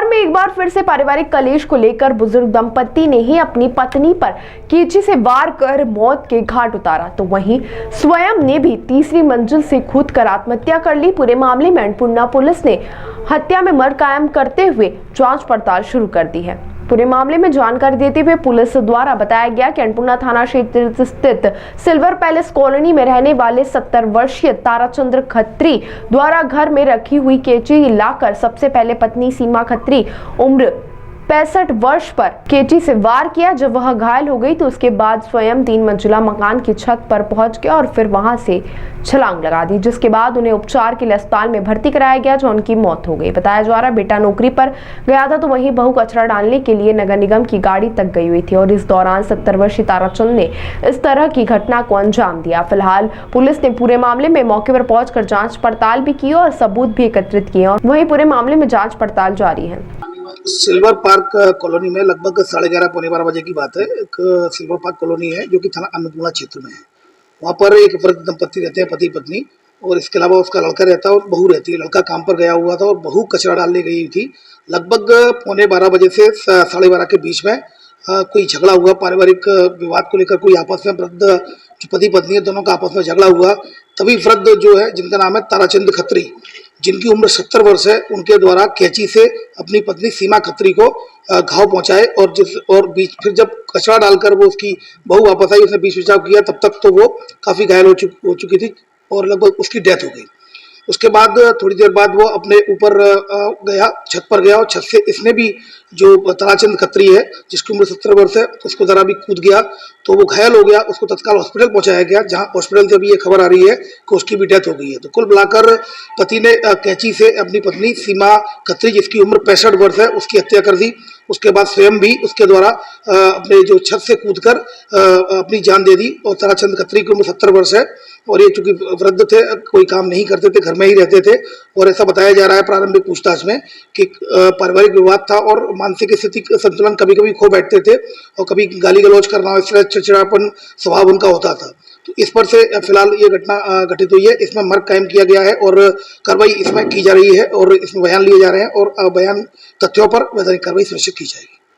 में एक बार फिर से पारिवारिक कलेश को लेकर बुजुर्ग दंपति ने ही अपनी पत्नी पर कैंची से वार कर मौत के घाट उतारा, तो वहीं स्वयं ने भी तीसरी मंजिल से कूद कर आत्महत्या कर ली। पूरे मामले में अन्नपूर्णा पुलिस ने हत्या में मर्ग कायम करते हुए जांच पड़ताल शुरू कर दी है। पूरे मामले में जानकारी देते हुए पुलिस द्वारा बताया गया कि अन्नपूर्णा थाना क्षेत्र स्थित सिल्वर पैलेस कॉलोनी में रहने वाले 70 वर्षीय ताराचंद्र खत्री द्वारा घर में रखी हुई कैंची लाकर सबसे पहले पत्नी सीमा खत्री उम्र 65 वर्ष पर कैंची से वार किया। जब वह घायल हो गई तो उसके बाद स्वयं 3 मंजिला मकान की छत पर पहुंच गया और फिर वहां से छलांग लगा दी, जिसके बाद उन्हें उपचार के लिए अस्पताल में भर्ती कराया गया, जो उनकी मौत हो गई। बताया जा रहा बेटा नौकरी पर गया था तो वहीं बहू कचरा डालने के लिए नगर निगम की गाड़ी तक गई हुई थी और इस दौरान 70 वर्षीय ताराचंद ने इस तरह की घटना को अंजाम दिया। फिलहाल पुलिस ने पूरे मामले में मौके पर पहुंचकर जांच पड़ताल भी की और सबूत भी एकत्रित किए और वहीं पूरे मामले में जांच पड़ताल जारी है। सिल्वर पार्क कॉलोनी में लगभग 11:30 पौने 12 बजे की बात है। एक सिल्वर पार्क कॉलोनी है जो कि थाना अन्नपूर्णा क्षेत्र में है। वहाँ पर एक वृद्ध दंपति रहते हैं, पति पत्नी, और इसके अलावा उसका लड़का रहता है और बहू रहती है। लड़का काम पर गया हुआ था और बहू कचरा डालने गई थी। लगभग पौने 12 बजे से 12:30 के बीच में कोई झगड़ा हुआ, पारिवारिक विवाद को लेकर कोई आपस में वृद्ध जो पति पत्नी है दोनों का आपस में झगड़ा हुआ। तभी वृद्ध जो है जिनका नाम है ताराचंद खत्री, जिनकी उम्र 70 वर्ष है, उनके द्वारा कैंची से अपनी पत्नी सीमा खत्री को घाव पहुंचाए और बीच फिर जब कचरा डालकर वो उसकी बहू वापस आई, उसने बीच बचाव किया, तब तक तो वो काफ़ी घायल हो चुकी थी और लगभग उसकी डेथ हो गई। उसके बाद थोड़ी देर बाद वो अपने ऊपर गया, छत पर गया और छत से इसने भी जो ताराचंद खत्री है जिसकी उम्र 70 वर्ष है उसको ज़रा भी कूद गया तो वो घायल हो गया। उसको तत्काल हॉस्पिटल पहुंचाया गया, जहां हॉस्पिटल से अभी ये खबर आ रही है कि उसकी भी डेथ हो गई है। तो कुल मिलाकर पति ने कैंची से अपनी पत्नी सीमा खत्री जिसकी उम्र 65 वर्ष है उसकी हत्या कर दी। उसके बाद स्वयं भी उसके द्वारा अपने जो छत से कूदकर अपनी जान दे दी। और ताराचंद खत्री की उम्र 70 वर्ष है और ये चूंकि वृद्ध थे, कोई काम नहीं करते थे, घर में ही रहते थे और ऐसा बताया जा रहा है प्रारंभिक पूछताछ में कि पारिवारिक विवाद था और मानसिक स्थिति संतुलन कभी कभी खो बैठते थे और कभी गाली गलौज करना, इस तरह चिड़चिड़ापन स्वभाव उनका होता था। तो इस पर से फिलहाल ये घटना घटित हुई है। इसमें मर्ग कायम किया गया है और कार्रवाई इसमें की जा रही है और इसमें बयान लिए जा रहे हैं और बयान तथ्यों पर वैधानिक कार्रवाई सुनिश्चित की जाएगी।